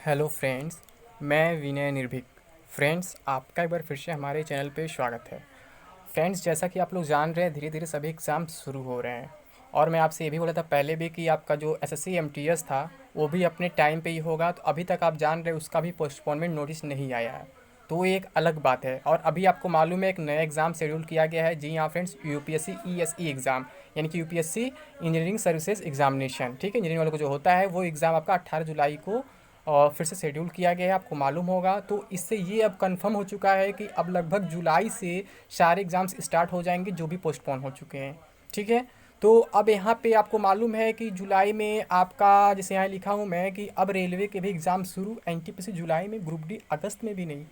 Hello friends, मैं विनय निर्भीक। Friends, आपका एक बार फिर से हमारे चैनल पे स्वागत है। फ्रेंड्स, जैसा कि आप लोग जान रहे हैं, धीरे धीरे सभी एग्ज़ाम शुरू हो रहे हैं और मैं आपसे ये भी बोला था पहले भी कि आपका जो एसएससी एमटीएस था वो भी अपने टाइम पे ही होगा। तो अभी तक आप जान रहे हैं उसका भी पोस्टपोनमेंट नोटिस नहीं आया है, तो ये एक अलग बात है। और अभी आपको मालूम है एक नया एग्ज़ाम शेड्यूल किया गया है। जी हाँ फ्रेंड्स, यूपीएससी ईएसई एग्ज़ाम, यानी कि यूपीएससी इंजीनियरिंग सर्विसेज एग्जामिनेशन, ठीक है, इंजीनियरिंग वालों को जो होता है वो एग्ज़ाम आपका 18 जुलाई को और फिर से शेड्यूल किया गया है, आपको मालूम होगा। तो इससे ये अब कंफर्म हो चुका है कि अब लगभग जुलाई से सारे एग्ज़ाम्स स्टार्ट हो जाएंगे जो भी पोस्टपोन हो चुके हैं, ठीक है। तो अब यहाँ पे आपको मालूम है कि जुलाई में आपका, जैसे यहाँ लिखा हूँ मैं, कि अब रेलवे के भी एग्ज़ाम शुरू, एनटीपीसी जुलाई में, ग्रुप डी अगस्त में भी नहीं।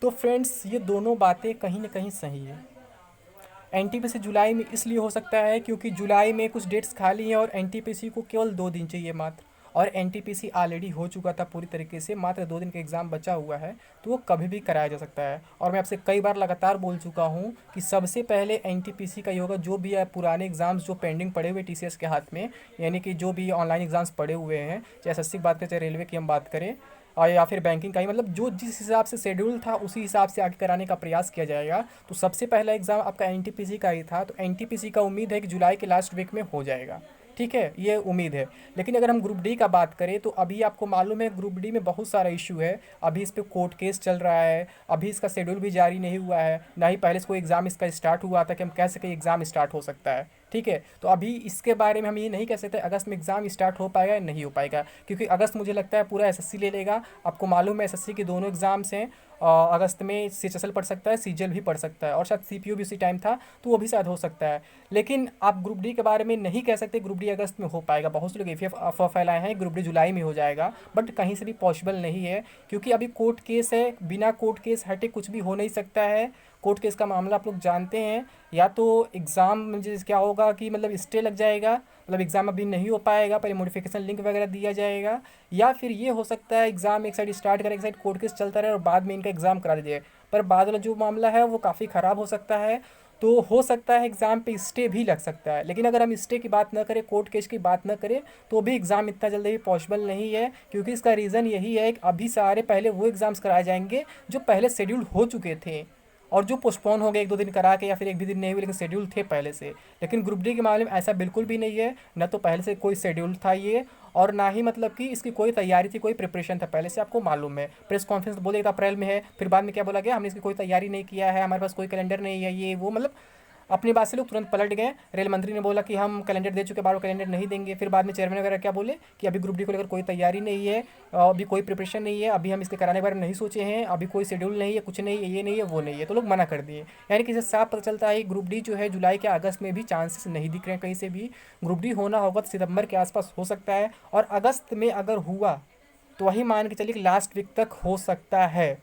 तो फ्रेंड्स, ये दोनों बातें कहीं ना कहीं सही है। एनटीपीसी जुलाई में इसलिए हो सकता है क्योंकि जुलाई में कुछ डेट्स खाली हैं और एनटीपीसी को केवल 2 दिन चाहिए मात्र, और एनटीपीसी ऑलरेडी हो चुका था पूरी तरीके से, मात्र 2 दिन का एग्ज़ाम बचा हुआ है, तो वो कभी भी कराया जा सकता है। और मैं आपसे कई बार लगातार बोल चुका हूँ कि सबसे पहले एनटीपीसी का ही होगा। जो भी है पुराने एग्ज़ाम्स जो पेंडिंग पड़े हुए टीसीएस के हाथ में, यानी कि जो भी ऑनलाइन एग्ज़ाम्स पड़े हुए हैं, चाहे एसएससी की बात करें चाहे रेलवे की हम बात करें, और या फिर बैंकिंग का ही, मतलब जो जिस हिसाब से शेड्यूल था उसी हिसाब से आगे कराने का प्रयास किया जाएगा। तो सबसे पहला एग्ज़ाम आपका एनटीपीसी का ही था, तो एनटीपीसी का उम्मीद है कि जुलाई के लास्ट वीक में हो जाएगा, ठीक है, ये उम्मीद है। लेकिन अगर हम ग्रुप डी का बात करें तो अभी आपको मालूम है ग्रुप डी में बहुत सारा इशू है। अभी इस पे कोर्ट केस चल रहा है, अभी इसका शेड्यूल भी जारी नहीं हुआ है, ना ही पहले से कोई एग्ज़ाम इसका स्टार्ट हुआ था कि हम कह सकें एग्ज़ाम स्टार्ट हो सकता है, ठीक है। तो अभी इसके बारे में हम ये नहीं कह सकते अगस्त में एग्ज़ाम स्टार्ट हो पाएगा या नहीं हो पाएगा, क्योंकि अगस्त मुझे लगता है पूरा एसएससी ले लेगा। आपको मालूम है एसएससी के दोनों एग्ज़ाम्स हैं। अगस्त में सीएचएसएल पढ़ सकता है, सीजीएल भी पढ़ सकता है, और शायद सीपीयू भी उसी टाइम था, तो वो भी शायद हो सकता है। लेकिन आप ग्रुप डी के बारे में नहीं कह सकते ग्रुप डी अगस्त में हो पाएगा। बहुत से लोग एफएफ अफवाह फैलाए हैं ग्रुप डी जुलाई में हो जाएगा, बट कहीं से भी पॉसिबल नहीं है, क्योंकि अभी कोर्ट केस है। बिना कोर्ट केस हटे कुछ भी हो नहीं सकता है। कोर्ट केस का मामला आप लोग जानते हैं। या तो एग्ज़ाम में जैसे क्या होगा कि मतलब स्टे लग जाएगा, मतलब एग्ज़ाम अभी नहीं हो पाएगा, पहले मॉडिफिकेशन लिंक वगैरह दिया जाएगा, या फिर ये हो सकता है एग्ज़ाम एक साइड स्टार्ट करे, एक साइड कोर्ट केस चलता रहे और बाद में इनका एग्ज़ाम करा दीजिए। पर बाद वाला जो मामला है वो काफ़ी ख़राब हो सकता है। तो हो सकता है एग्ज़ाम पे स्टे भी लग सकता है। लेकिन अगर हम स्टे की बात ना करें, कोर्ट केस की बात ना करें, तो भी एग्ज़ाम इतना जल्दी भी पॉसिबल नहीं है, क्योंकि इसका रीज़न यही है कि अभी सारे पहले वो एग्ज़ाम्स कराए जाएंगे जो पहले शेड्यूल हो चुके थे, और जो पोस्टपोन हो गए 1-2 दिन करा के, या फिर एक भी दिन नहीं हुए लेकिन शेड्यूल थे पहले से। लेकिन ग्रुप डी के मामले में ऐसा बिल्कुल भी नहीं है, न तो पहले से कोई शेड्यूल था ये, और ना ही मतलब कि इसकी कोई तैयारी थी, कोई प्रिपरेशन था पहले से। आपको मालूम है प्रेस कॉन्फ्रेंस बोले था अप्रैल में है, फिर बाद में क्या बोला गया, हमने इसकी कोई तैयारी नहीं किया है, हमारे पास कोई कैलेंडर नहीं है, ये वो, मतलब अपनी बात से लोग तुरंत पलट गए। रेल मंत्री ने बोला कि हम कैलेंडर दे चुके, बार बार कैलेंडर नहीं देंगे। फिर बाद में चेयरमैन वगैरह क्या बोले कि अभी ग्रुप डी को लेकर कोई तैयारी नहीं है, अभी कोई प्रिपरेशन नहीं है, अभी हम इसके कराने के बारे में नहीं सोचे हैं, अभी कोई शेड्यूल नहीं है, कुछ नहीं है, ये नहीं है, वो नहीं है, तो लोग मना कर दिए। यानी कि इससे साफ पता चलता है ग्रुप डी जो है जुलाई के अगस्त में भी चांसेस नहीं दिख रहे हैं कहीं से भी। ग्रुप डी होना होगा तो सितंबर के आसपास हो सकता है, और अगस्त में अगर हुआ तो वही मान के चलिए कि लास्ट वीक तक हो सकता है।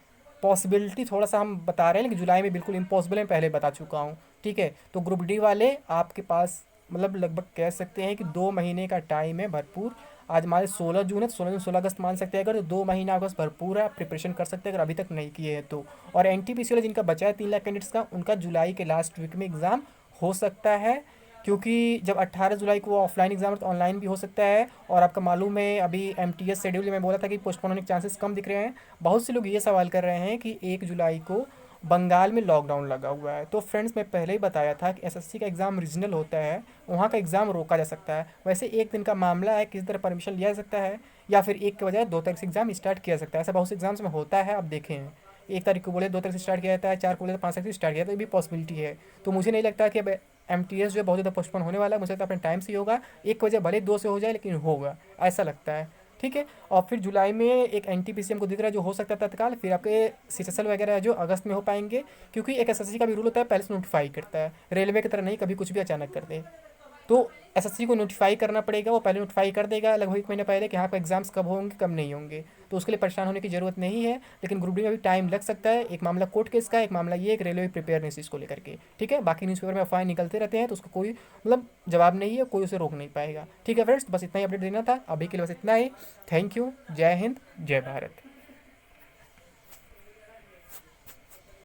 पॉसिबिलिटी थोड़ा सा हम बता रहे हैं, लेकिन जुलाई में बिल्कुल इम्पॉसिबल है, पहले बता चुका हूँ, ठीक है। तो ग्रुप डी वाले आपके पास मतलब लगभग कह सकते हैं कि 2 महीने का टाइम है भरपूर। आज हमारे 16 जून है, तो 16 जून 16 अगस्त मान सकते हैं। अगर तो 2 महीना अगस्त भरपूर है, आप प्रिपरेशन कर सकते हैं अगर अभी तक नहीं किए हैं तो। और एनटीपीसी वाले जिनका बचा है 3 लाख कैंडिडेट्स का, उनका जुलाई के लास्ट वीक में एग्ज़ाम हो सकता है, क्योंकि जब 18 जुलाई को ऑफलाइन एग्जाम है तो ऑनलाइन भी हो सकता है। और आपका मालूम है अभी एमटीएस शेड्यूल में बोला था कि पोस्टपोन होने के चांसेस कम दिख रहे हैं। बहुत से लोग ये सवाल कर रहे हैं कि 1 जुलाई को बंगाल में लॉकडाउन लगा हुआ है। तो फ्रेंड्स, मैं पहले ही बताया था कि एसएससी का एग्ज़ाम रीजनल होता है, वहाँ का एग्ज़ाम रोका जा सकता है। वैसे एक दिन का मामला है, किसी तरह परमिशन लिया जा सकता है, या फिर एक के बजाय 2 तारीख से एग्ज़ाम स्टार्ट किया जा सकता है। ऐसा बहुत से एग्जाम्स में होता है, आप देखें हैं 1 तारीख को बोले 2 तारीख से स्टार्ट किया जाता है, 4 को बोले 5 तारीख से स्टार्ट किया जाता है, ये भी पॉसिबिलिटी है। तो मुझे नहीं लगता कि अब एमटीएस जो है बहुत ज़्यादा पोस्टपोन होने वाला है। मुझे लगता है अपने टाइम से ही होगा, 1 की बजाय भले 2 से हो जाए, लेकिन होगा, ऐसा लगता है, ठीक है। और फिर जुलाई में एक एनटीपीसी हमको दिख रहा है जो हो सकता है तत्काल। फिर आपके सीएचएसएल वगैरह है जो अगस्त में हो पाएंगे, क्योंकि एक एसएससी का भी रूल होता है पहले से नोटिफाई करता है, रेलवे की तरह नहीं कभी कुछ भी अचानक कर दे। तो एसएससी को नोटिफाई करना पड़ेगा, वो पहले नोटिफाई कर देगा लगभग 1 महीने पहले कि हाँ पर एग्जाम्स कब होंगे कब नहीं होंगे। तो उसके लिए परेशान होने की ज़रूरत नहीं है। लेकिन ग्रुप डी में भी टाइम लग सकता है। एक मामला कोर्ट केस का, एक मामला ये एक रेलवे प्रिपेयरनेस इसको लेकर के, ठीक है। बाकी न्यूज़पेपर में अफवाहें निकलते रहते हैं, तो उसको कोई मतलब जवाब नहीं है, कोई उसे रोक नहीं पाएगा, ठीक है फ्रेंड्स। बस इतना ही अपडेट देना था अभी के लिए, बस इतना ही। थैंक यू, जय हिंद, जय भारत।